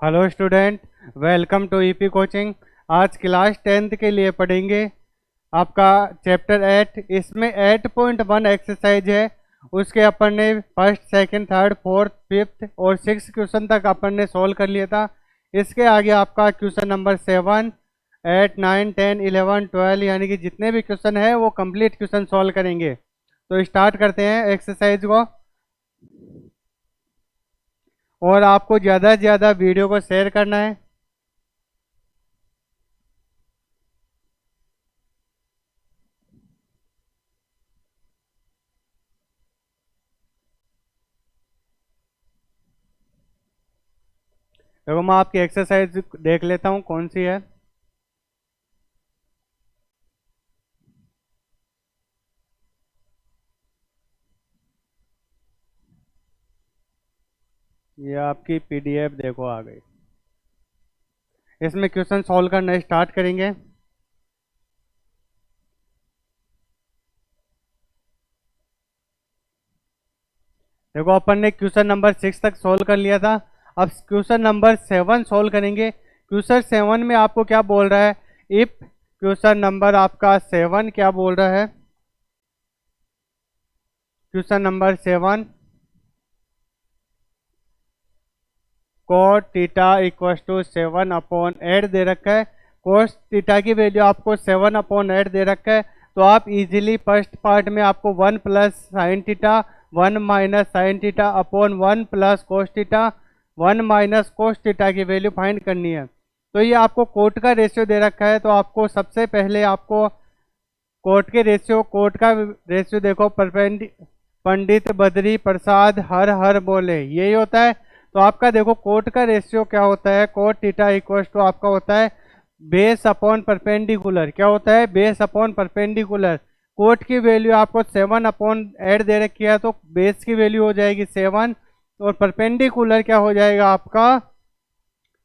Hello student, welcome to EP coaching. आज class 10th के लिए पढ़ेंगे आपका चैप्टर 8। इसमें 8.1 एक्सरसाइज है। उसके अपन ने first, second, third, fourth, fifth और सिक्स क्वेश्चन तक अपन ने सोल्व कर लिया था। इसके आगे आपका क्वेश्चन नंबर 7, 8, 9, 10, 11, 12 यानी कि जितने भी क्वेश्चन है वो कंप्लीट क्वेश्चन सोल्व करेंगे। तो स्टार्ट करते हैं एक्सरसाइज को। और आपको ज़्यादा से ज़्यादा वीडियो को शेयर करना है। देखो मैं आपकी एक्सरसाइज देख लेता हूँ कौन सी है। ये आपकी पीडीएफ देखो आ गई। इसमें क्वेश्चन सॉल्व करना स्टार्ट करेंगे। देखो अपन ने क्वेश्चन नंबर 6 तक सॉल्व कर लिया था। अब क्वेश्चन नंबर 7 सॉल्व करेंगे। क्वेश्चन 7 में आपको क्या बोल रहा है? इफ क्वेश्चन नंबर आपका 7 क्या बोल रहा है? Question number 7, cot theta equals to 7/8 दे रखा है। कोस थीटा की वैल्यू आपको 7/8 दे रखा है। तो आप इजीली फर्स्ट पार्ट में आपको 1 plus sine theta 1 minus sine theta upon 1 plus cos theta 1 minus cos theta की वैल्यू फाइंड करनी है। तो ये आपको कोट का रेशियो दे रखा है। तो आपको सबसे पहले आपको कोट का रेशियो देखो। पंडित बद्री प्रसाद हर हर बोले, यही होता है। तो आपका देखो कोट का रेशियो क्या होता है? कोट थीटा इक्वल टू आपका होता है बेस अपॉन परपेंडिकुलर। क्या होता है? Base upon perpendicular. कोट की वैल्यू आपको 7/8 दे रखी है, तो बेस की वैल्यू हो जाएगी 7 और परपेंडिकुलर क्या हो जाएगा आपका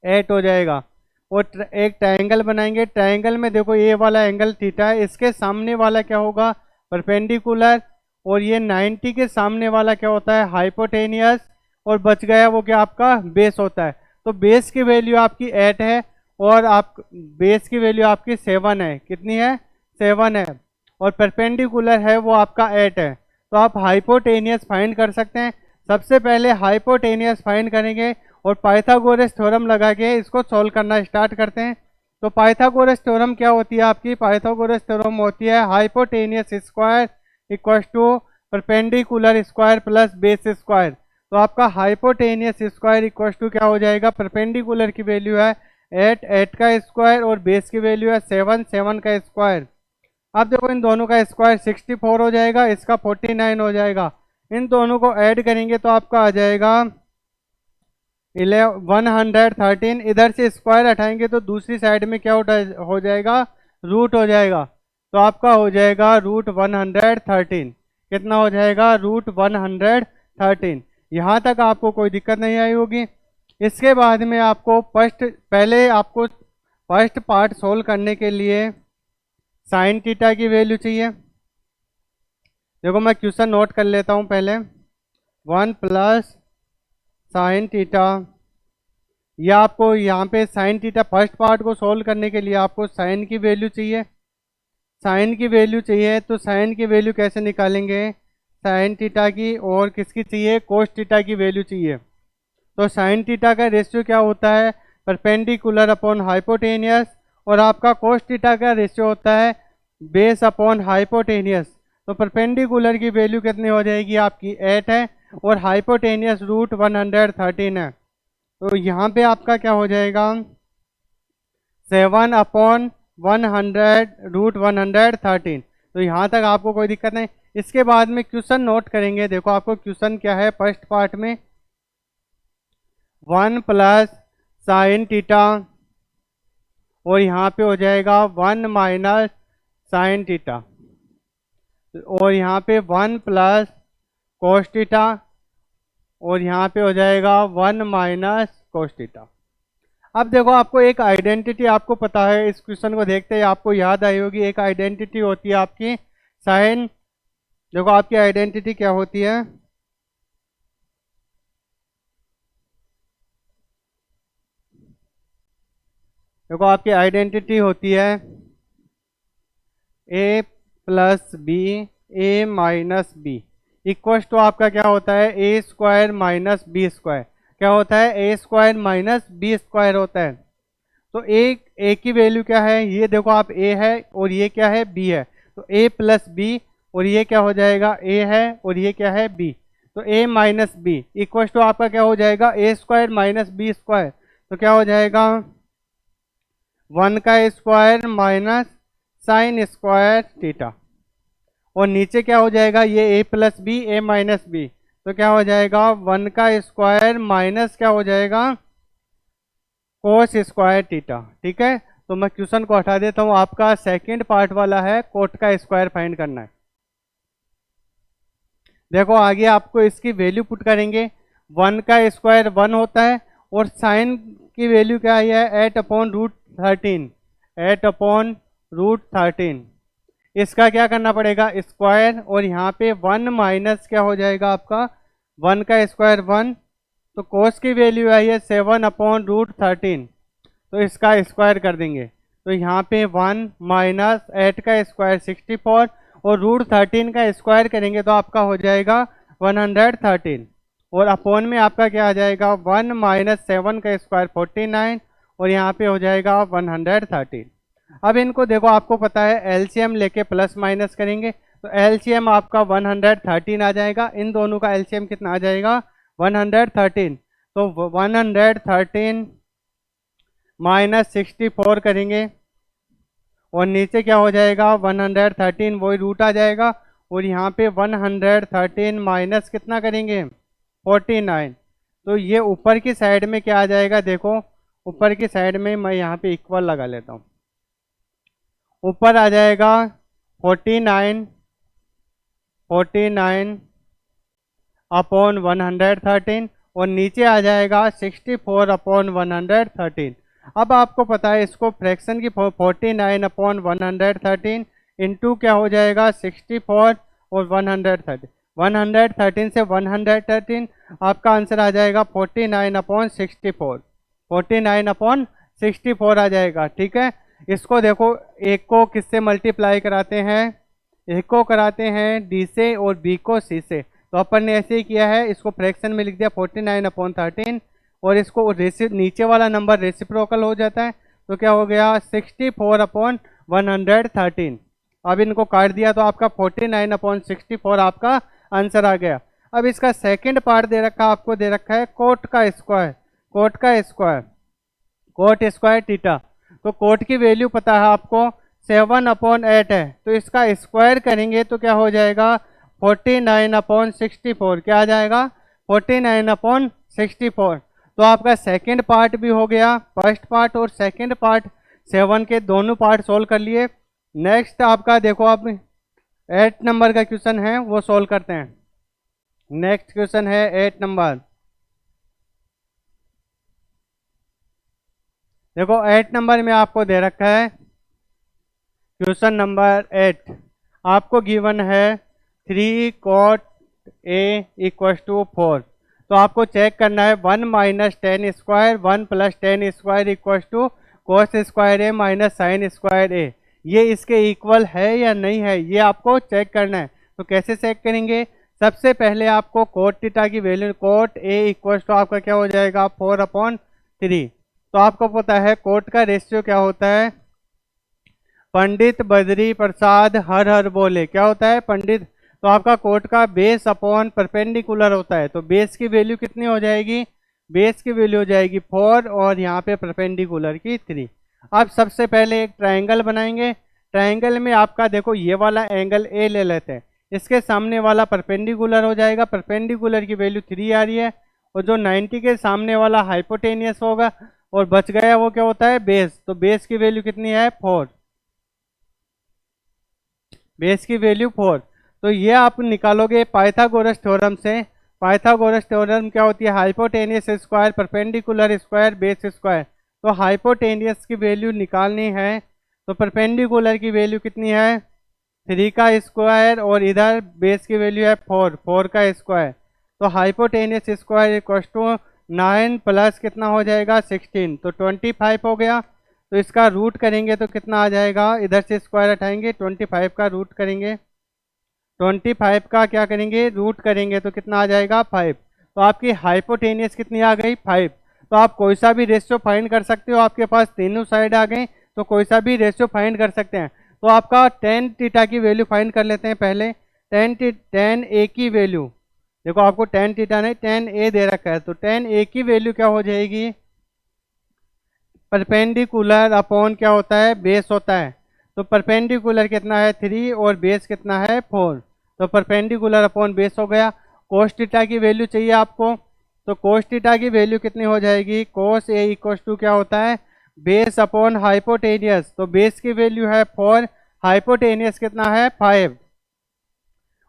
8 हो जाएगा। और एक ट्रायंगल बनाएंगे। ट्रायंगल में देखो ये वाला एंगल थीटा है, इसके सामने वाला क्या होगा? परपेंडिकुलर। और ये 90 के सामने वाला क्या होता है? हाइपोटेनियस। और बच गया वो क्या आपका बेस होता है। तो बेस की वैल्यू आपकी 8 है और आप बेस की वैल्यू आपकी 7 है। कितनी है? 7 है। और परपेंडिकुलर है वो आपका 8 है। तो आप हाइपोटेनियस फाइंड कर सकते हैं। सबसे पहले हाइपोटेनियस फाइंड करेंगे और पाइथागोरस थ्योरम लगा के इसको सॉल्व करना स्टार्ट करते हैं। तो पाइथागोरस थ्योरम क्या होती है आपकी? पाइथागोरस थ्योरम होती है hypotenuse square equal to perpendicular square plus base square. तो आपका हाइपोटेनियस स्क्वायर इक्वल टू क्या हो जाएगा? परपेंडिकुलर की वैल्यू है 8, 8 का स्क्वायर और बेस की वैल्यू है 7, 7 का स्क्वायर। अब देखो इन दोनों का स्क्वायर 64 हो जाएगा, इसका 49 हो जाएगा। इन दोनों को ऐड करेंगे तो आपका आ जाएगा 113। इधर से स्क्वायर हटाएंगे तो दूसरी साइड में क्या हो जाएगा? रूट हो जाएगा। तो आपका हो जाएगा √113। कितना हो जाएगा? √113। यहाँ तक आपको कोई दिक्कत नहीं आई होगी। इसके बाद में आपको पहले आपको फर्स्ट पार्ट सोल्व करने के लिए साइन थीटा की वैल्यू चाहिए। देखो मैं क्वेश्चन नोट कर लेता हूँ पहले। 1 प्लस साइन थीटा, या आपको यहाँ पे साइन थीटा फर्स्ट पार्ट को सोल्व करने के लिए आपको साइन की वैल्यू चाहिए। साइन की वैल्यू चाहिए तो साइन की वैल्यू कैसे निकालेंगे? साइन थीटा की और किसकी चाहिए? कोस थीटा की वैल्यू चाहिए। तो साइन थीटा का रेशियो क्या होता है? Perpendicular upon hypotenuse. और आपका कोस थीटा का रेशियो होता है बेस अपॉन हाइपोटेनियस। तो परपेंडिकुलर की वैल्यू कितनी हो जाएगी? आपकी 8 है और हाइपोटेनियस √113 है। तो यहाँ पे आपका क्या हो जाएगा? 7/100 √113। तो यहाँ तक आपको कोई दिक्कत नहीं। इसके बाद में क्वेश्चन नोट करेंगे। देखो आपको क्वेश्चन क्या है फर्स्ट पार्ट में? 1 प्लस साइन थीटा और यहाँ पे हो जाएगा 1 माइनस साइन थीटा और यहाँ पे 1 प्लस कोस थीटा और यहाँ पे हो जाएगा 1 माइनस कोस थीटा। अब देखो आपको एक आइडेंटिटी आपको पता है, इस क्वेश्चन को देखते ही आपको याद आई होगी। एक आइडेंटिटी होती है आपकी साइन। देखो आपकी आइडेंटिटी क्या होती है? देखो आपकी आइडेंटिटी होती है A plus B A minus B equals to आपका क्या होता है A square minus B square. क्या होता है? A square minus B square होता है। तो ए की वैल्यू क्या है? ये देखो आप ए है और ये क्या है? बी है। तो ए प्लस बी और ये क्या हो जाएगा? ए है और ये क्या है? बी। तो ए माइनस बी इक्वल्स टू आपका क्या हो जाएगा? ए स्क्वायर माइनस बी स्क्वायर। तो क्या हो जाएगा? 1 का square minus sine square theta. और नीचे क्या हो जाएगा? ये ए plus B A minus B. तो क्या हो जाएगा? 1 का स्क्वायर माइनस क्या हो जाएगा? Cos square theta. ठीक है, तो मैं क्वेश्चन को हटा देता हूं। आपका सेकंड पार्ट वाला है कोट का स्क्वायर फाइंड करना है। देखो आगे आपको इसकी वैल्यू पुट करेंगे। 1 का स्क्वायर 1 होता है और साइन की वैल्यू क्या है? 8/√13। 8/√13। इसका क्या करना पड़ेगा? स्क्वायर, और यहाँ पे 1 माइनस क्या हो जाएगा आपका? 1 का स्क्वायर 1। तो कोस की वैल्यू आई है 7/√13। तो इसका स्क्वायर कर देंगे। तो यहाँ पे 1 माइनस 8 का स्क्वायर 64 और √13 का स्क्वायर करेंगे तो आपका हो जाएगा 113। और अपॉन में आपका क्या आ जाएगा? 1 माइनस 7 का स्क्वायर 49 और यहाँ पे हो जाएगा 113। अब इनको देखो, आपको पता है एलसीएम लेके प्लस माइनस करेंगे तो एलसीएम आपका 113 आ जाएगा। इन दोनों का एलसीएम कितना आ जाएगा? 113। तो 113 माइनस 64 करेंगे और नीचे क्या हो जाएगा? 113 वही रूट आ जाएगा। और यहाँ पे 113 माइनस कितना करेंगे? 49। तो ये ऊपर की साइड में क्या आ जाएगा? देखो ऊपर की साइड में मैं यहाँ पे इक्वल लगा लेता हूँ। ऊपर आ जाएगा 49 अपॉन 113 और नीचे आ जाएगा 64 अपॉन 113। अब आपको पता है इसको फ्रैक्शन की 49 अपॉन 113 इंटू क्या हो जाएगा? 64 और 113। 113 से 113 आपका आंसर आ जाएगा 49 अपॉन 64। 49 अपॉन 64 आ जाएगा। ठीक है, इसको देखो एक को किससे मल्टीप्लाई कराते हैं? एक को कराते हैं डी से और बी को सी से। तो अपन ने ऐसे ही किया है, इसको फ्रैक्शन में लिख दिया 49 अपॉन 13 और इसको नीचे वाला नंबर रेसिप्रोकल हो जाता है। तो क्या हो गया? 64 अपॉन 113। अब इनको काट दिया तो आपका 49 अपॉन 64 आपका आंसर आ गया। अब इसका सेकंड पार्ट दे रखा, आपको दे रखा है कोट का स्क्वायर। कोट का स्क्वायर, कोट स्क्वायर थीटा। तो कोट की वैल्यू पता है आपको 7 अपॉन 8 है। तो इसका स्क्वायर करेंगे तो क्या हो जाएगा? 49 अपॉन 64। क्या आ जाएगा? 49 अपॉन 64। तो आपका सेकंड पार्ट भी हो गया। फर्स्ट पार्ट और सेकंड पार्ट 7 के दोनों पार्ट सोल्व कर लिए। नेक्स्ट आपका देखो, आप 8 नंबर का क्वेश्चन है वो सोल्व करते हैं। नेक्स्ट क्वेश्चन है 8 नंबर। देखो 8 नंबर में आपको दे रखा है क्वेश्चन नंबर 8। आपको गिवन है 3 cot a इक्वल टू 4। तो आपको चेक करना है 1 minus 10 square 1 plus 10 square equal to cos square A minus sign square A. ये इसके इक्वल है या नहीं है, ये आपको चेक करना है। तो कैसे चेक करेंगे? सबसे पहले आपको कोट थीटा की value, cot A equal to आपका क्या हो जाएगा? 4/3। तो आपको पता है कोट का रेशियो क्या होता है? पंडित बद्री प्रसाद हर हर बोले। क्या होता है? पंडित। तो आपका कोट का बेस अपॉन परपेंडिकुलर होता है। तो बेस की वैल्यू कितनी हो जाएगी? बेस की वैल्यू हो जाएगी 4 और यहाँ पे परपेंडिकुलर की 3। अब सबसे पहले एक ट्रायंगल बनाएंगे। ट्रायंगल में आपका देखो ये वाला एंगल ए ले लेते हैं, इसके सामने वाला परपेंडिकुलर हो जाएगा। परपेंडिकुलर की वैल्यू 3 आ रही है और जो 90 के सामने वाला हाइपोटेनियस होगा और बच गया वो क्या होता है? बेस। तो बेस की वैल्यू कितनी है? 4। बेस की वैल्यू 4। तो ये आप निकालोगे पाइथागोरस थ्योरम से। पाइथागोरस थ्योरम क्या होती है? Hypotenuse square perpendicular square base square. तो हाइपोटेनियस की वैल्यू निकालनी है तो परपेंडिकुलर की वैल्यू कितनी है? 3 का स्क्वायर और इधर बेस की वैल्यू है 4 का स्क्वायर। तो hypotenuse square equal to 9 plus कितना हो जाएगा? 16। तो 25 हो गया। तो इसका रूट करेंगे तो कितना आ जाएगा, इधर से स्क्वायर हटाएंगे, 25 का रूट करेंगे, 25 का क्या करेंगे, रूट करेंगे तो कितना आ जाएगा 5। तो आपकी हाइपोटेनियस कितनी आ गई 5। तो आप कोई सा भी रेशियो फाइंड कर सकते हो, आपके पास तीनों साइड आ गए तो कोई सा भी रेशियो फाइंड कर सकते हैं। तो आपका टेन थीटा की वैल्यू फाइंड कर लेते हैं पहले। टेन ए की वैल्यू देखो, आपको टेन थीटा नहीं टेन ए दे रखा है, तो टेन ए की वैल्यू क्या हो जाएगी, परपेंडिकुलर अपॉन क्या होता है, बेस होता है। तो परपेंडिकुलर कितना है 3 और बेस कितना है 4। तो परपेंडिकुलर अपॉन बेस हो गया। कोस थीटा की वैल्यू चाहिए आपको, तो कोस थीटा की वैल्यू कितनी हो जाएगी, कोस ए इक्वल टू क्या होता है, बेस अपॉन हाइपोटेनियस। तो बेस की वैल्यू है 4, हाइपोटेनियस कितना है 5।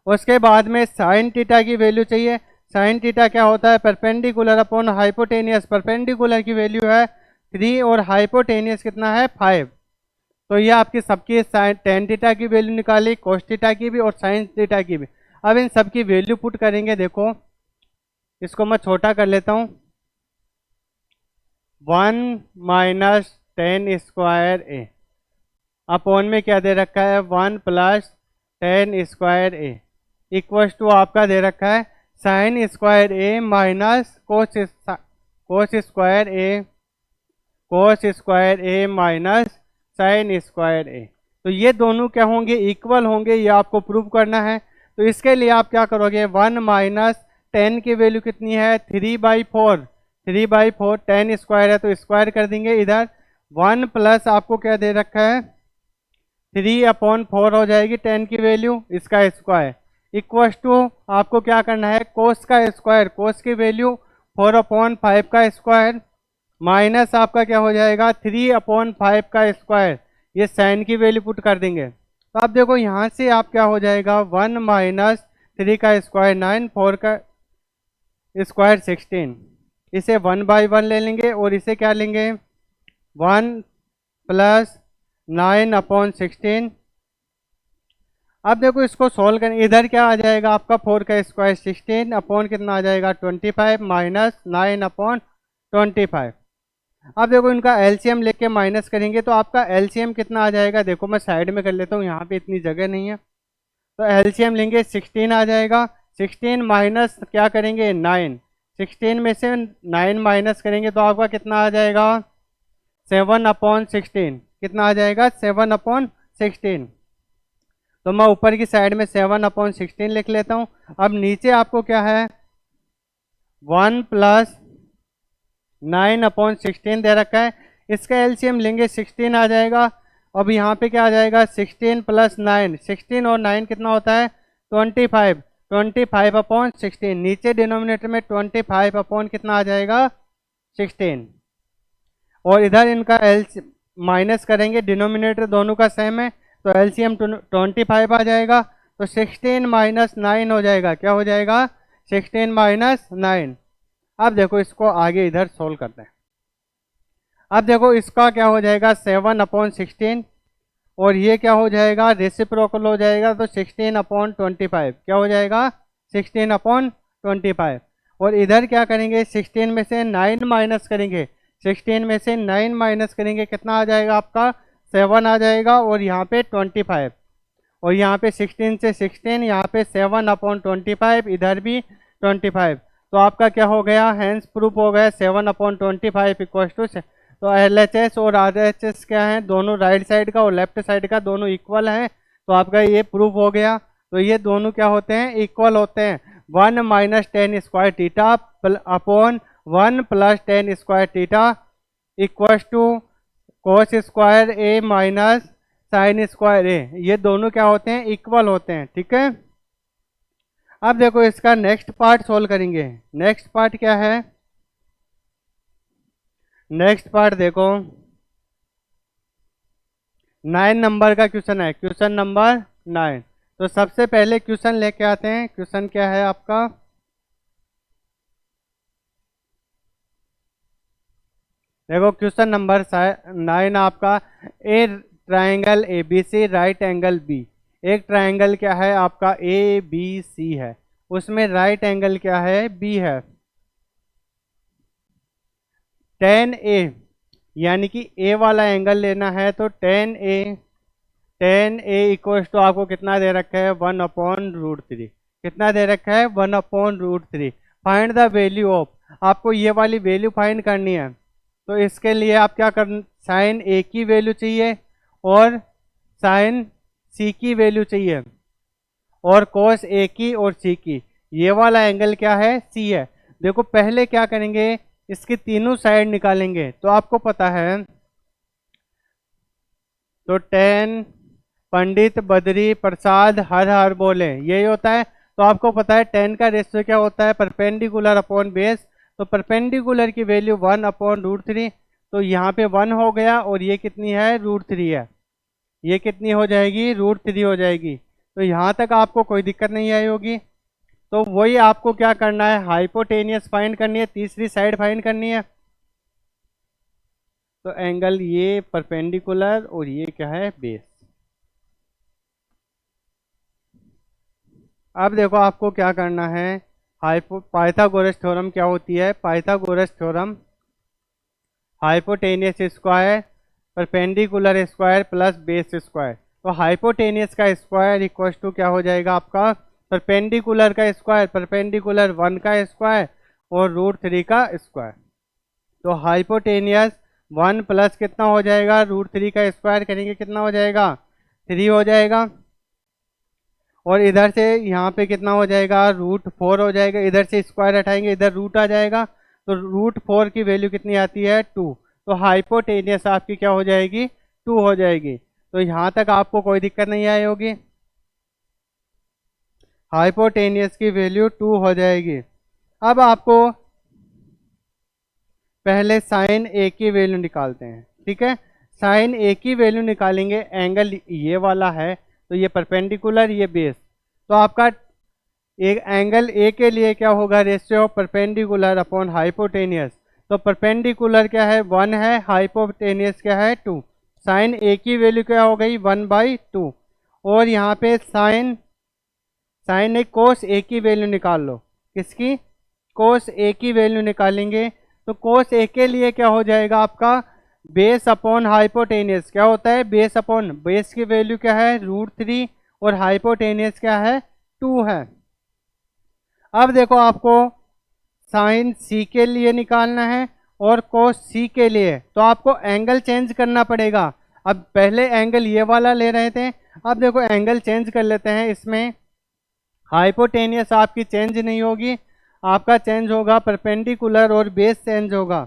उसके बाद में साइन थीटा की वैल्यू चाहिए। साइन थीटा क्या होता है, परपेंडिकुलर अपॉन हाइपोटेनियस। परपेंडिकुलर की वैल्यू है 3 और हाइपोटेनियस कितना है 5। तो ये आपकी सबकी टेन थीटा की वैल्यू निकाली, कोस थीटा की भी और साइन थीटा की भी। अब इन सब की वैल्यू पुट करेंगे। देखो इसको मैं छोटा कर लेता हूँ, 1 minus ten square A upon में क्या दे रखा है 1 plus ten square A equal to आपका दे रखा है sin square A minus cos square A minus sign square A. तो ये दोनों क्या होंगे, इक्वल होंगे, ये आपको प्रूव करना है। तो इसके लिए आप क्या करोगे, 1 माइनस टेन की वैल्यू कितनी है 3/4। 3/4 टेन स्क्वायर है तो स्क्वायर कर देंगे इधर। 1 प्लस आपको क्या दे रखा है 3/4 हो जाएगी टेन की वैल्यू, इसका स्क्वायर इक्वल टू आपको क्या करना है कोस का स्क्वायर, कोस की वैल्यू 4/5 का स्क्वायर माइनस आपका क्या हो जाएगा 3/5 का स्क्वायर, ये साइन की वैल्यू पुट कर देंगे। तो आप देखो यहाँ से आप क्या हो जाएगा 1 माइनस 3 का स्क्वायर 9, 4 का स्क्वायर 16। इसे 1/1 ले लेंगे और इसे क्या लेंगे 1 प्लस 9/16। अब देखो इसको सोल्व करें, इधर क्या आ जाएगा आपका 4 का स्क्वायर 16 अपॉन कितना आ जाएगा 25 माइनस 9/25। अब देखो इनका एलसीएम लेके माइनस करेंगे तो आपका एलसीएम कितना आ जाएगा, देखो मैं साइड में कर लेता हूँ, यहाँ पे इतनी जगह नहीं है। तो एलसीएम लेंगे 16 आ जाएगा, 16 माइनस क्या करेंगे 9, 16 में से 9 माइनस करेंगे तो आपका कितना आ जाएगा 7/16। कितना आ जाएगा 7/16। तो मैं ऊपर की साइड में 7/16 लिख लेता हूँ। अब नीचे आपको क्या है 1 प्लस 9/16 दे रखा है, इसका एलसीएम लेंगे 16 आ जाएगा। अब यहाँ पे क्या आ जाएगा 16 प्लस 9, 16 और 9 कितना होता है 25, 25/16। नीचे डिनोमिनेटर में 25 अपॉन कितना आ जाएगा 16, और इधर इनका एल माइनस करेंगे, डिनोमिनेटर दोनों का सेम है तो एलसीएम 25 आ जाएगा। तो 16 माइनस 9 हो जाएगा, क्या हो जाएगा 16 माइनस 9। अब देखो इसको आगे इधर सोल्व करते हैं। अब देखो इसका क्या हो जाएगा 7/16 और ये क्या हो जाएगा रेसिप्रोकल हो जाएगा, तो 16/25 क्या हो जाएगा 16/25। और इधर क्या करेंगे 16 में से 9 माइनस करेंगे, 16 में से 9 माइनस करेंगे कितना आ जाएगा आपका 7 आ जाएगा, और यहाँ पे 25, और यहाँ पे 16 से 16, यहाँ पे 7/25, इधर भी 25। तो आपका क्या हो गया हैंस प्रूफ हो गया 7/25 इक्वल टू। तो LHS और RHS क्या है, दोनों राइट साइड का और लेफ्ट साइड का दोनों इक्वल हैं, तो आपका ये प्रूफ हो गया। तो ये दोनों क्या होते हैं इक्वल होते हैं। 1 minus ten square theta upon 1 plus ten square theta equal to cos square A minus sign square A, ये दोनों क्या होते हैं इक्वल होते हैं, ठीक है। अब देखो इसका नेक्स्ट पार्ट सोल्व करेंगे। नेक्स्ट पार्ट क्या है, नेक्स्ट पार्ट देखो 9 नंबर का क्वेश्चन है, क्वेश्चन नंबर 9। तो सबसे पहले क्वेश्चन लेके आते हैं। क्वेश्चन क्या है आपका, देखो क्वेश्चन नंबर 9 आपका, a triangle ABC right angle B. एक ट्राइंगल क्या है आपका ABC है, उसमें राइट एंगल क्या है B है। tan A यानी कि ए वाला एंगल लेना है तो टेन ए इक्वल्स टू आपको कितना दे रखा है 1/√3। कितना दे रखा है 1/√3। फाइंड द वैल्यू ऑफ, आपको ये वाली वैल्यू फाइंड करनी है। तो इसके लिए आप क्या कर, साइन ए की वैल्यू चाहिए और साइन सी की वैल्यू चाहिए और कोस ए की और सी की। ये वाला एंगल क्या है, सी है। देखो पहले क्या करेंगे, इसकी तीनों साइड निकालेंगे। तो आपको पता है, तो 10 पंडित बद्री प्रसाद हर हर बोले, यही होता है। तो आपको पता है 10 का रेशियो क्या होता है, परपेंडिकुलर अपॉन बेस। तो परपेंडिकुलर की वैल्यू 1/√3। तो यहाँ पे 1 हो गया और ये कितनी है, √3 है। ये कितनी हो जाएगी, √3 हो जाएगी। तो यहाँ तक आपको कोई दिक्कत नहीं आई होगी। तो वही आपको क्या करना है, हाइपोटेनियस फाइंड करनी है, तीसरी साइड फाइंड करनी है। तो एंगल ये परपेंडिकुलर और ये क्या है, बेस। अब देखो आपको क्या करना है, पाइथागोरस थ्योरम क्या होती है, Pythagoras theorem hypotenuse square perpendicular square plus base square. तो हाइपोटेनियस का स्क्वायर इक्वल टू क्या हो जाएगा आपका, परपेंडिकुलर का स्क्वायर, परपेंडिकुलर 1 का स्क्वायर और √3 का स्क्वायर। तो हाइपोटेनियस 1 प्लस कितना हो जाएगा, √3 का स्क्वायर करेंगे कितना हो जाएगा, 3 हो जाएगा। और इधर से यहाँ पे कितना हो जाएगा, √4 हो जाएगा। इधर से स्क्वायर हटाएंगे, इधर रूट आ जाएगा। तो √4 की वैल्यू कितनी आती है, 2। तो हाइपोटेनियस आपकी क्या हो जाएगी, 2 हो जाएगी। तो यहाँ तक आपको कोई दिक्कत नहीं आई होगी, हाइपोटेनियस की वैल्यू 2 हो जाएगी। अब आपको पहले साइन ए की वैल्यू निकालते हैं, ठीक है। साइन ए की वैल्यू निकालेंगे, एंगल ये वाला है तो ये परपेंडिकुलर, ये बेस। तो आपका एक एंगल ए के लिए क्या होगा, रेशियो परपेंडिकुलर अपॉन हाइपोटेनियस। तो परपेंडिकुलर क्या है, 1 है, हाइपोटेनियस क्या है, 2। साइन ए की वैल्यू क्या हो गई, 1/2। और यहाँ पे साइन ए कोस ए की वैल्यू निकाल लो। किसकी, कोस ए की वैल्यू निकालेंगे। तो कोस ए के लिए क्या हो जाएगा आपका, बेस अपॉन हाइपोटेनियस। क्या होता है, बेस अपॉन, बेस की वैल्यू क्या है, √3 और हाइपोटेनियस क्या है, 2 है। अब देखो आपको साइन सी के लिए निकालना है और कोस सी के लिए। तो आपको एंगल चेंज करना पड़ेगा। अब पहले एंगल ये वाला ले रहे थे, अब देखो एंगल चेंज कर लेते हैं। इसमें हाइपोटेनियस आपकी चेंज नहीं होगी, आपका चेंज होगा परपेंडिकुलर और बेस चेंज होगा,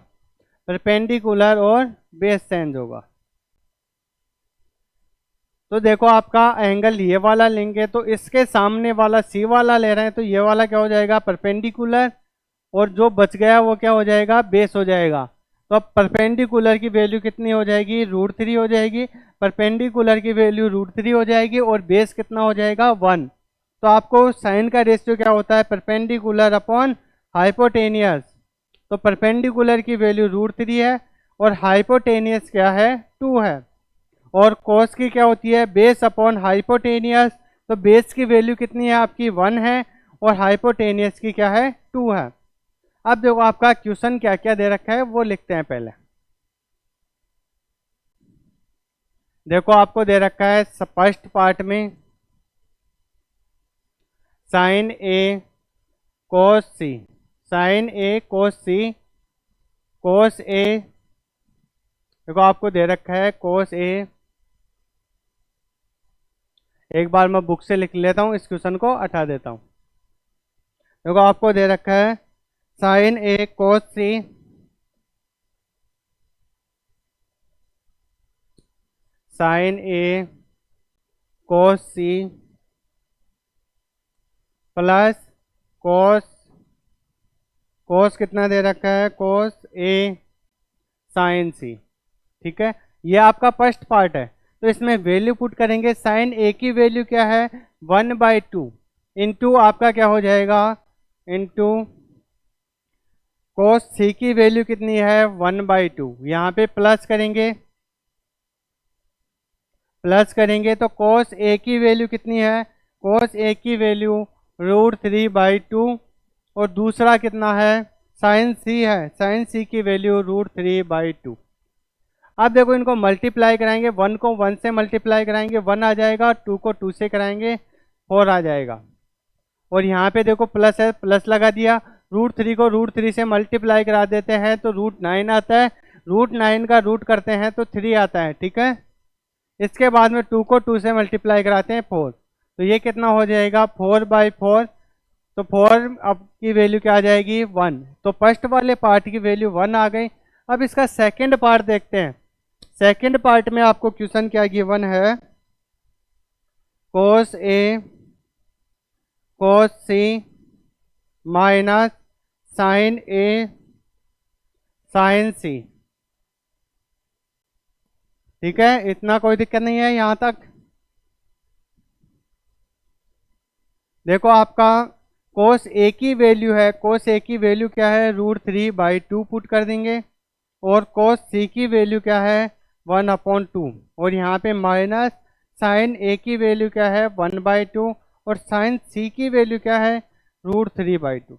परपेंडिकुलर और बेस चेंज होगा। तो देखो आपका एंगल ये वाला लेंगे तो इसके सामने वाला सी वाला ले रहे हैं, तो ये वाला क्या हो जाएगा, परपेंडिकुलर, और जो बच गया वो क्या हो जाएगा, बेस हो जाएगा। तो अब परपेंडिकुलर की वैल्यू कितनी हो जाएगी, √3 हो जाएगी। परपेंडिकुलर की वैल्यू √3 हो जाएगी और बेस कितना हो जाएगा, 1। तो आपको साइन का रेशियो क्या होता है, परपेंडिकुलर अपॉन हाइपोटेनियस। तो परपेंडिकुलर की वैल्यू √3 है और हाइपोटेनियस क्या है, 2 है। और कोस की क्या होती है, बेस अपॉन हाइपोटेनियस। तो बेस की वैल्यू कितनी है आपकी, 1 है और हाइपोटेनियस की क्या है, 2 है। अब देखो आपका क्वेश्चन क्या क्या दे रखा है वो लिखते हैं पहले। देखो आपको दे रखा है फर्स्ट पार्ट में साइन ए कोस सी, साइन ए कोस सी, कोस ए, देखो आपको दे रखा है कोस ए। एक बार मैं बुक से लिख लेता हूँ, इस क्वेश्चन को हटा देता हूँ। देखो आपको दे रखा है साइन ए कोस सी, साइन ए कोस सी प्लस कोस, कोस कितना दे रखा है, कोस ए साइन सी, ठीक है। ये आपका फर्स्ट पार्ट है। तो इसमें वैल्यू पुट करेंगे, साइन ए की वैल्यू क्या है, 1/2 इंटू आपका क्या हो जाएगा, इंटू कोस सी की वैल्यू कितनी है, 1/2। यहाँ पे प्लस करेंगे, प्लस करेंगे तो कोस ए की वैल्यू कितनी है, कोस ए की वैल्यू √3/2 और दूसरा कितना है, साइन सी है, साइन सी की वैल्यू √3/2। अब देखो इनको मल्टीप्लाई कराएंगे, 1 को 1 से मल्टीप्लाई कराएंगे 1 आ जाएगा, 2 को 2 से कराएंगे 4 आ जाएगा। और यहाँ पे देखो प्लस है, प्लस लगा दिया। √3 को √3 से मल्टीप्लाई करा देते हैं तो √9 आता है, √9 का रूट करते हैं तो 3 आता है, ठीक है। इसके बाद में 2 को 2 से मल्टीप्लाई कराते हैं 4, तो ये कितना हो जाएगा 4/4। तो 4 अब की वैल्यू क्या आ जाएगी 1। तो फर्स्ट वाले पार्ट की वैल्यू 1 आ गई। अब इसका सेकंड पार्ट देखते हैं। सेकंड पार्ट में आपको क्वेश्चन क्या गिवन है, cos A cos C minus sin A sin C, ठीक है। इतना कोई दिक्कत नहीं है यहां तक। देखो आपका cos A की वैल्यू है, cos A की वैल्यू क्या है √3/2 पुट कर देंगे, और cos C की वैल्यू क्या है 1/2, और यहाँ पे माइनस sin A की वैल्यू क्या है 1/2, और sin C की वैल्यू क्या है √3/2।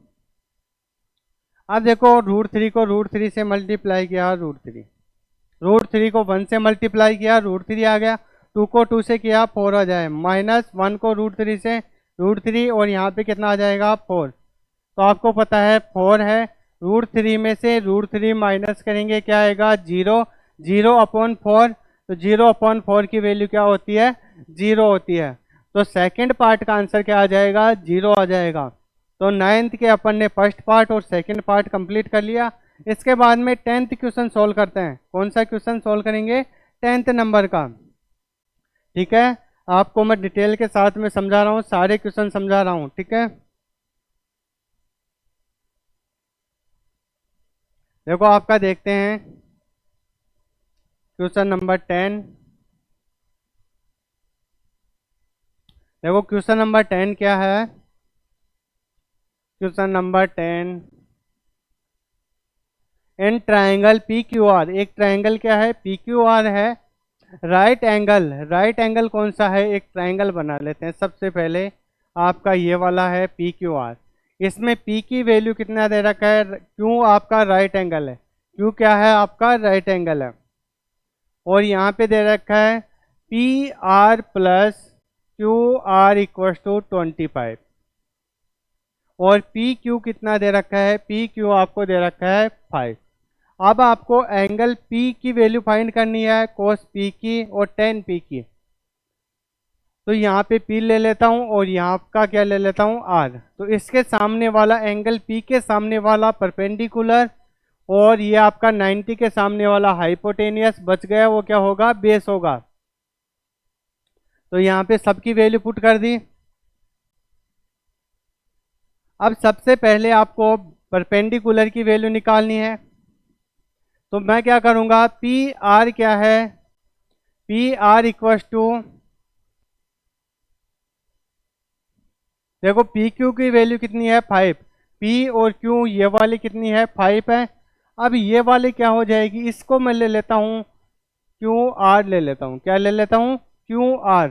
अब देखो √3 को √3 से मल्टीप्लाई किया √3 को 1 से मल्टीप्लाई किया √3 आ गया, 2 को 2 से किया 4 आ जाए, माइनस 1 को √3 से √3, और यहाँ पे कितना आ जाएगा 4। तो आपको पता है 4 है, √3 में से √3 माइनस करेंगे क्या आएगा 0, 0/4। तो 0/4 की वैल्यू क्या होती है 0 होती है। तो सेकंड पार्ट का आंसर क्या आ जाएगा 0 आ जाएगा। तो 9th के अपन ने फर्स्ट पार्ट और सेकंड पार्ट कंप्लीट कर लिया। इसके बाद में 10th क्वेश्चन सॉल्व करते हैं। कौन सा क्वेश्चन सॉल्व करेंगे 10th नंबर का, ठीक है। आपको मैं डिटेल के साथ में समझा रहा हूँ, सारे क्वेश्चन समझा रहा हूँ, ठीक है। देखो आपका देखते हैं क्वेश्चन नंबर 10। देखो क्वेश्चन नंबर 10 क्या है, question number 10, in triangle PQR, एक ट्राइंगल क्या है PQR है, राइट एंगल कौन सा है, एक ट्राइंगल बना लेते हैं। सबसे पहले आपका ये वाला है PQR, इसमें P की वैल्यू कितना दे रखा है, क्यों आपका राइट एंगल है, क्यों क्या है आपका राइट एंगल है, और यहाँ पे दे रखा है PR + QR = 25, और PQ कितना दे रखा है, PQ आपको दे रखा है 5। अब आपको एंगल P की वैल्यू फाइंड करनी है, cos P की और tan P की। तो यहाँ पे P ले लेता हूँ और यहाँ का क्या ले लेता हूँ R। तो इसके सामने वाला एंगल P के सामने वाला परपेंडिकुलर, और ये आपका 90 के सामने वाला हाइपोटेनियस बच गया, वो क्या होगा बेस होगा। तो यहाँ पे सबकी वैल्यू पुट कर दी। अब सबसे पहले आपको परपेंडिकुलर की वैल्यू निकालनी है, तो मैं क्या करूंगा PR क्या है, PR = देखो PQ की वैल्यू कितनी है 5, P और Q ये वाली कितनी है 5 है। अब ये वाली क्या हो जाएगी, इसको मैं ले लेता हूँ QR ले लेता हूँ, क्या ले लेता हूँ QR।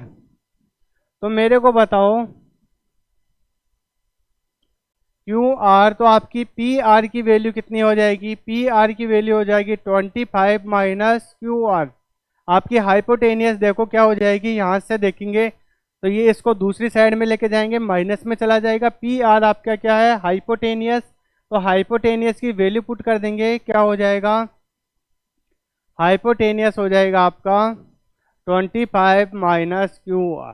तो मेरे को बताओ QR, तो आपकी PR की वैल्यू कितनी हो जाएगी, PR की वैल्यू हो जाएगी 25 माइनस QR। आपकी हाइपोटेनियस देखो क्या हो जाएगी, यहाँ से देखेंगे तो ये इसको दूसरी साइड में लेके जाएंगे, माइनस में चला जाएगा। PR आपका क्या है हाइपोटेनियस, तो हाइपोटेनियस की वैल्यू पुट कर देंगे, क्या हो जाएगा हाइपोटेनियस हो जाएगा आपका 25 माइनस QR।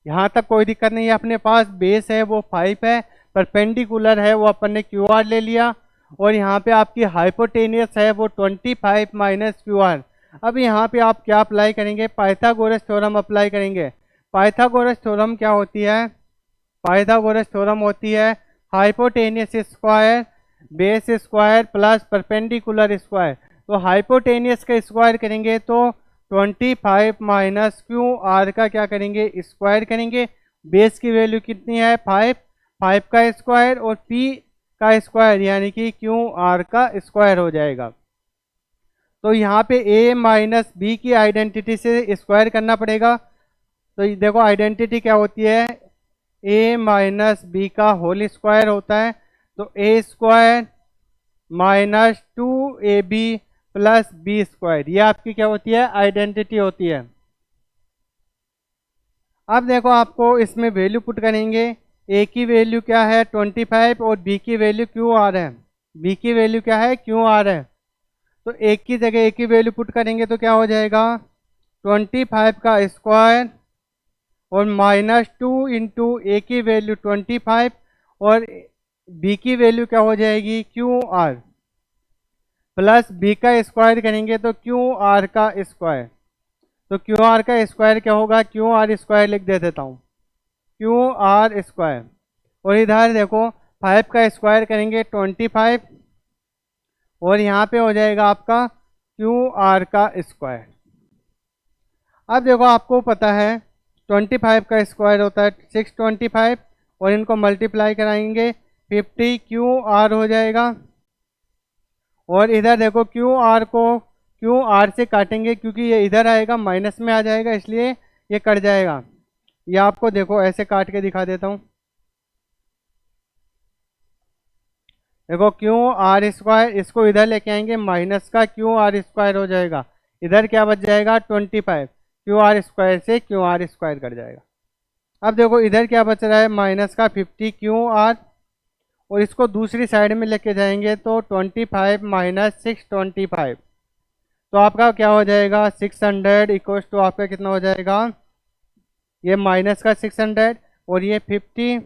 यहाँ तक कोई दिक्कत नहीं है, अपने पास बेस है वो 5 है, परपेंडिकुलर है वो अपन ने QR ले लिया, और यहाँ पे आपकी हाइपोटेनियस है वो 25 माइनस QR। अब यहाँ पे आप क्या अप्लाई करेंगे, पाइथागोरस थ्योरम अप्लाई करेंगे। पाइथागोरस थ्योरम क्या होती है, पाइथागोरस थ्योरम होती है hypotenuse square base square plus perpendicular square. तो हाइपोटेनियस का स्क्वायर करेंगे तो 25 माइनस QR का क्या करेंगे स्क्वायर करेंगे। बेस की वैल्यू कितनी है 5, 5 का स्क्वायर और P का स्क्वायर यानी कि QR का स्क्वायर हो जाएगा। तो यहाँ पे A माइनस B की आइडेंटिटी से स्क्वायर करना पड़ेगा। तो ये देखो आइडेंटिटी क्या होती है, A माइनस B का होल स्क्वायर होता है। तो A square minus 2AB plus B square, ये आपकी क्या होती है, आइडेंटिटी होती है। अब देखो आपको इसमें वैल्यू पुट करेंगे, ए की वैल्यू क्या है 25 और बी की वैल्यू क्यू आर है, बी की वैल्यू क्या है क्यू आर है। तो एक की जगह एक की वैल्यू पुट करेंगे तो क्या हो जाएगा 25 का स्क्वायर और -2 इंटू ए की वैल्यू 25 और बी की वैल्यू क्या हो जाएगी क्यू आर, प्लस बी का स्क्वायर करेंगे तो क्यू आर का स्क्वायर। तो क्यू आर का स्क्वायर क्या होगा, क्यू आर स्क्वायर लिख दे देता हूँ, क्यू आर स्क्वायर। और इधर देखो 5 का स्क्वायर करेंगे 25 और यहाँ पे हो जाएगा आपका क्यू आर का स्क्वायर। अब देखो आपको पता है 25 का स्क्वायर होता है 625 और इनको मल्टीप्लाई कराएंगे 50 क्यू आर हो जाएगा। और इधर देखो क्यू आर को क्यू आर से काटेंगे क्योंकि ये इधर आएगा माइनस में आ जाएगा, इसलिए ये कट जाएगा। ये आपको देखो ऐसे काट के दिखा देता हूँ, देखो क्यू आर स्क्वायर, इसको इधर लेके आएंगे माइनस का क्यू आर स्क्वायर हो जाएगा, इधर क्या बच जाएगा 25 क्यू आर स्क्वायर से क्यू आर स्क्वायर कट जाएगा। अब देखो इधर क्या बच रहा है माइनस का 50 क्यू आर और इसको दूसरी साइड में लेके जाएंगे तो 25 माइनस 625, तो आपका क्या हो जाएगा 600 इक्वल्स टू आपका कितना हो जाएगा, ये माइनस का 600 और ये 50,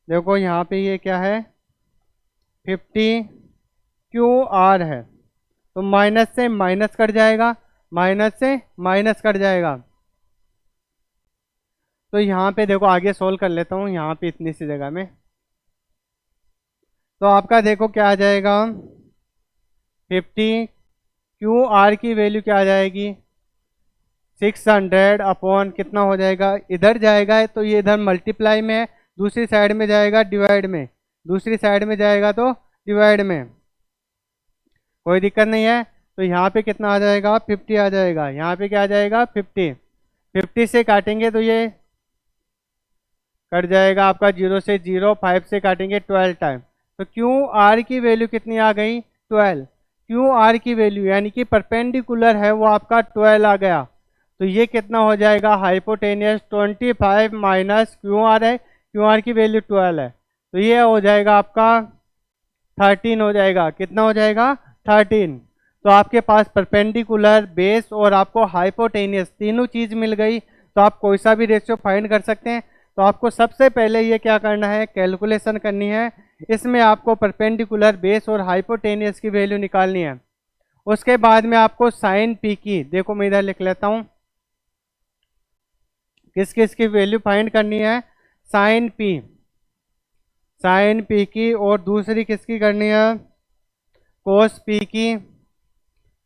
देखो यहाँ पे ये क्या है 50 क्यू आर है, तो माइनस से माइनस कट जाएगा, माइनस से माइनस कट जाएगा। तो यहाँ पे देखो आगे सोल्व कर लेता हूँ, यहाँ पे इतनी सी जगह में, तो आपका देखो क्या आ जाएगा 50 क्यू आर की वैल्यू क्या आ जाएगी 600 अपॉन कितना हो जाएगा, इधर जाएगा तो ये इधर मल्टीप्लाई में है, दूसरी साइड में जाएगा डिवाइड में, दूसरी साइड में जाएगा तो डिवाइड में, कोई दिक्कत नहीं है। तो यहाँ पे कितना आ जाएगा 50 आ जाएगा, यहाँ पे क्या आ जाएगा 50, 50 से काटेंगे तो ये कट जाएगा आपका 0 से 0, 5 से काटेंगे 12 टाइम, तो क्यू आर की वैल्यू कितनी आ गई 12, क्यू आर की वैल्यू यानी कि परपेंडिकुलर है वो आपका 12 आ गया। तो ये कितना हो जाएगा हाइपोटेनियस 25 माइनस क्यू आर है, क्यू आर की वैल्यू 12 है, तो ये हो जाएगा आपका 13 हो जाएगा, कितना हो जाएगा 13। तो आपके पास परपेंडिकुलर, बेस और आपको हाइपोटेनियस तीनों चीज मिल गई, तो आप कोई सा भी रेशियो फाइंड कर सकते हैं। तो आपको सबसे पहले ये क्या करना है कैलकुलेशन करनी है, इसमें आपको परपेंडिकुलर, बेस और हाइपोटेनियस की वैल्यू निकालनी है। उसके बाद में आपको साइन पी की, देखो मैं इधर लिख लेता हूँ, किस किस की वैल्यू फाइंड करनी है, साइन पी, साइन पी की, और दूसरी किसकी करनी है कोस पी की,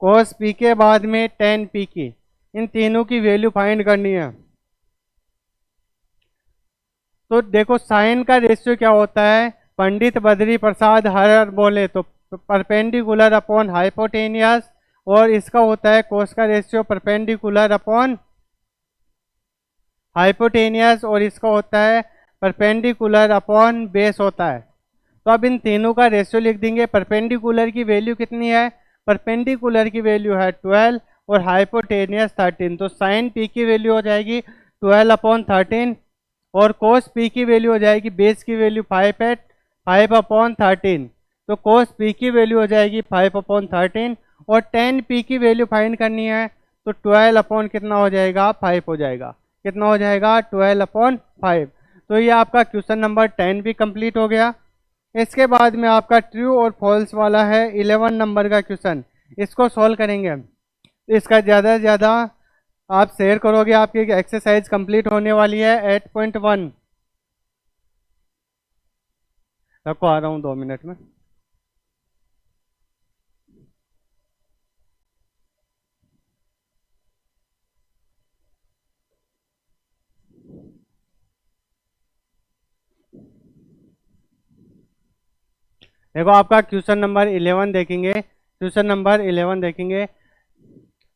कोस पी के बाद में टेन पी की, इन तीनों की वैल्यू फाइंड करनी है। तो देखो साइन का रेशियो क्या होता है, पंडित बद्री प्रसाद हर बोले तो परपेंडिकुलर अपॉन हाइपोटेनियस, और इसका होता है कोस का रेशियो परपेंडिकुलर अपॉन हाइपोटेनियस, और इसका होता है परपेंडिकुलर अपॉन बेस होता है। तो अब इन तीनों का रेशियो लिख देंगे। परपेंडिकुलर की वैल्यू कितनी है, परपेंडिकुलर की वैल्यू है 12 और हाइपोटेनियस 13, तो साइन पी की वैल्यू हो जाएगी 12 अपॉन 13 और कोस पी की वैल्यू हो जाएगी, बेस की वैल्यू 5 है, 5 अपॉन 13, तो कोस पी की वैल्यू हो जाएगी 5 अपॉन 13 और 10 पी की वैल्यू फाइंड करनी है, तो 12 अपॉन कितना हो जाएगा 5 हो जाएगा, कितना हो जाएगा 12 अपॉन 5। तो ये आपका क्वेश्चन नंबर 10 भी कंप्लीट हो गया। इसके बाद में आपका ट्रू और फॉल्स वाला है 11 नंबर का क्वेश्चन, इसको सॉल्व करेंगे। इसका ज़्यादा से ज़्यादा आप शेयर करोगे, आपकी एक्सरसाइज कंप्लीट होने वाली है 8.1। रखो आ रहा हूँ 2 मिनट में। देखो आपका क्वेश्चन नंबर 11 देखेंगे, क्वेश्चन नंबर 11 देखेंगे।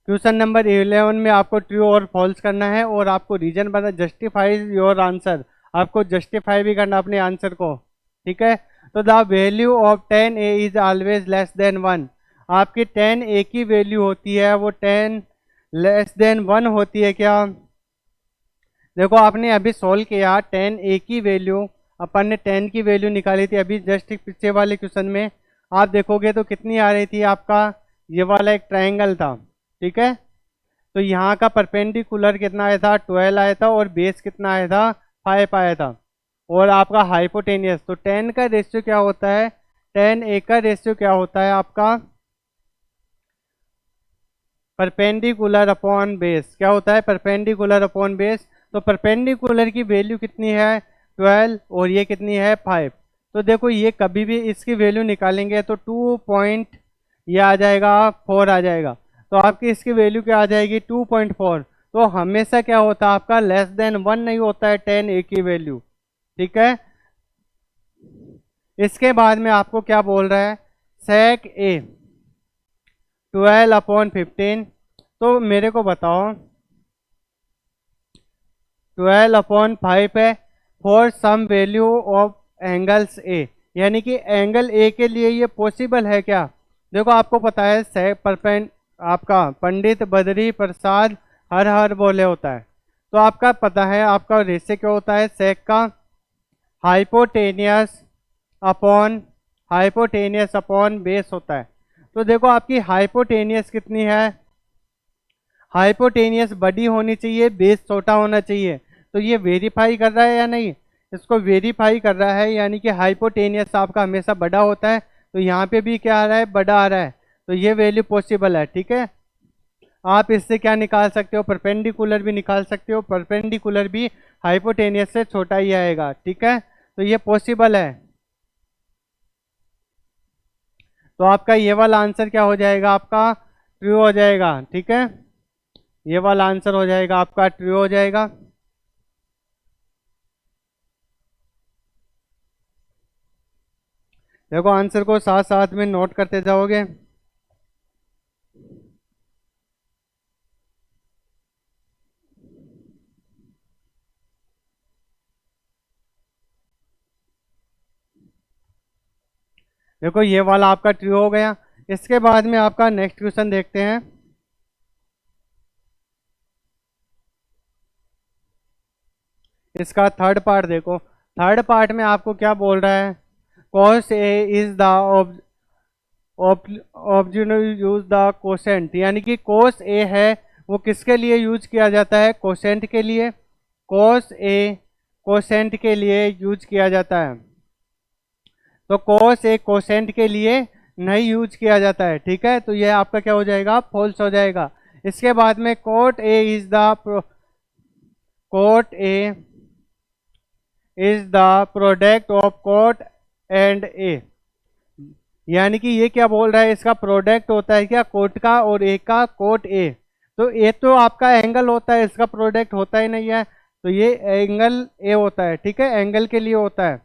क्वेश्चन नंबर 11 में आपको ट्रू और फॉल्स करना है और आपको रीजन बता, जस्टिफाई योर आंसर, आपको जस्टिफाई भी करना अपने आंसर को, ठीक है। तो the value of 10a is always less than 1। आपकी 10a की वैल्यू होती है वो 10 लेस देन 1 होती है क्या? देखो आपने अभी सोल्व किया 10a की वैल्यू, अपन ने 10 की वैल्यू निकाली थी अभी जस्ट पीछे वाले क्वेश्चन में। आप देखोगे तो कितनी आ रही थी आपका, ये वाला एक ट्रायंगल था, ठीक है। तो यहाँ का परपेंडिकुलर कितना आया था, 12 आया था, और बेस कितना आया था, 5 आया था। और आपका हाइपोटेनियस, तो 10 का रेशियो क्या होता है, 10a का रेशियो क्या होता है आपका, परपेंडिकुलर अपॉन बेस। क्या होता है, परपेंडिकुलर अपॉन बेस। तो परपेंडिकुलर की वैल्यू कितनी है, 12, और ये कितनी है, 5। तो देखो ये कभी भी इसकी वैल्यू निकालेंगे तो 2 पॉइंट ये आ जाएगा, 4 आ जाएगा। तो आपकी इसकी वैल्यू क्या आ जाएगी, 2.4। तो हमेशा क्या होता है आपका, लेस देन 1 नहीं होता है 10a की वैल्यू, ठीक है। इसके बाद में आपको क्या बोल रहा है, सेक ए 12/15। तो मेरे को बताओ 12/5 है for some value of angles A, यानी कि एंगल ए के लिए ये पॉसिबल है क्या? देखो आपको पता है आपका पंडित बद्री प्रसाद हर हर बोले होता है। तो आपका पता है आपका रेशियो क्या होता है, सेक का हाइपोटेनियस अपॉन बेस होता है। तो देखो आपकी हाइपोटेनियस कितनी है, हाइपोटेनियस बड़ी होनी चाहिए, बेस छोटा होना चाहिए। तो ये वेरीफाई कर रहा है या नहीं, इसको वेरीफाई कर रहा है, यानी कि हाइपोटेनियस आपका हमेशा बड़ा होता है। तो यहाँ पे भी क्या आ रहा है, बड़ा आ रहा है, तो ये वैल्यू पॉसिबल है, ठीक है। आप इससे क्या निकाल सकते हो, परपेंडिकुलर भी निकाल सकते हो, परपेंडिकुलर भी हाइपोटेनियस से छोटा ही आएगा, ठीक है। तो ये पॉसिबल है। तो आपका ये वाला आंसर क्या हो जाएगा, आपका ट्रू हो जाएगा, ठीक है। ये वाला आंसर हो जाएगा आपका ट्रू हो जाएगा। देखो आंसर को साथ साथ में नोट करते जाओगे। देखो ये वाला आपका ट्रू हो गया। इसके बाद में आपका नेक्स्ट क्वेश्चन देखते हैं। इसका थर्ड पार्ट देखो, थर्ड पार्ट में आपको क्या बोल रहा है, cos a is the use the quotient, यानी कि cos a है वो किसके लिए यूज किया जाता है, कोसेंट के लिए। cos a कोसेंट के लिए यूज किया जाता है। तो cos a कोसेंट के लिए नहीं यूज किया जाता है, ठीक है। तो यह आपका क्या हो जाएगा, फॉल्स हो जाएगा। इसके बाद में cot a is the product of cot and a, यानी कि ये क्या बोल रहा है, इसका प्रोडक्ट होता है क्या, कोट का और ए का, कोट ए। तो ए तो आपका एंगल होता है, इसका प्रोडक्ट होता ही नहीं है, तो ये एंगल ए होता है, ठीक है, एंगल के लिए होता है।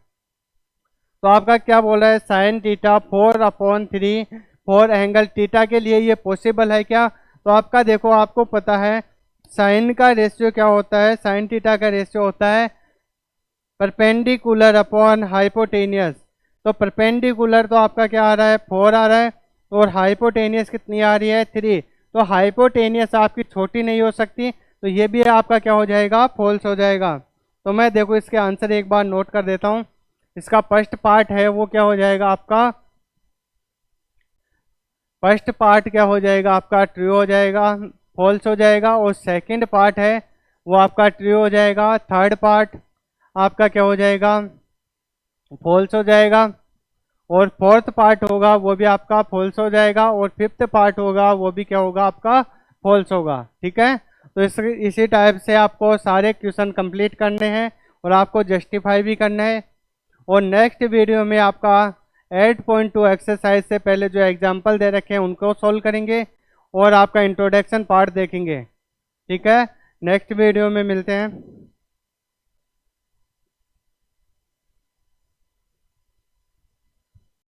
तो आपका क्या बोल रहा है, sine theta 4/3 for angle theta के लिए ये पॉसिबल है क्या? तो आपका देखो आपको पता है साइन का रेशियो क्या होता है, साइन थीटा का रेशियो होता है परपेंडिकुलर अपॉन हाइपोटेनियस। तो परपेंडिकुलर तो आपका क्या आ रहा है, 4 आ रहा है, और हाइपोटेनियस कितनी आ रही है, 3। तो हाइपोटेनियस आपकी छोटी नहीं हो सकती, तो ये भी आपका क्या हो जाएगा, फॉल्स हो जाएगा। तो मैं देखो इसके आंसर एक बार नोट कर देता हूँ। इसका फर्स्ट पार्ट है वो क्या हो जाएगा आपका, फर्स्ट पार्ट क्या हो जाएगा आपका, ट्रू हो जाएगा, फॉल्स हो जाएगा। और सेकंड पार्ट है वो आपका ट्रू हो जाएगा। थर्ड पार्ट आपका क्या हो जाएगा, फॉल्स हो जाएगा। और फोर्थ पार्ट होगा वो भी आपका फॉल्स हो जाएगा। और फिफ्थ पार्ट होगा वो भी क्या होगा, आपका फॉल्स होगा, ठीक है। तो इसी टाइप से आपको सारे क्वेश्चन कंप्लीट करने हैं और आपको जस्टिफाई भी करना है। और नेक्स्ट वीडियो में आपका 8.2 एक्सरसाइज से पहले जो एग्जाम्पल दे रखे हैं उनको सोल्व करेंगे और आपका इंट्रोडक्शन पार्ट देखेंगे, ठीक है। नेक्स्ट वीडियो में मिलते हैं।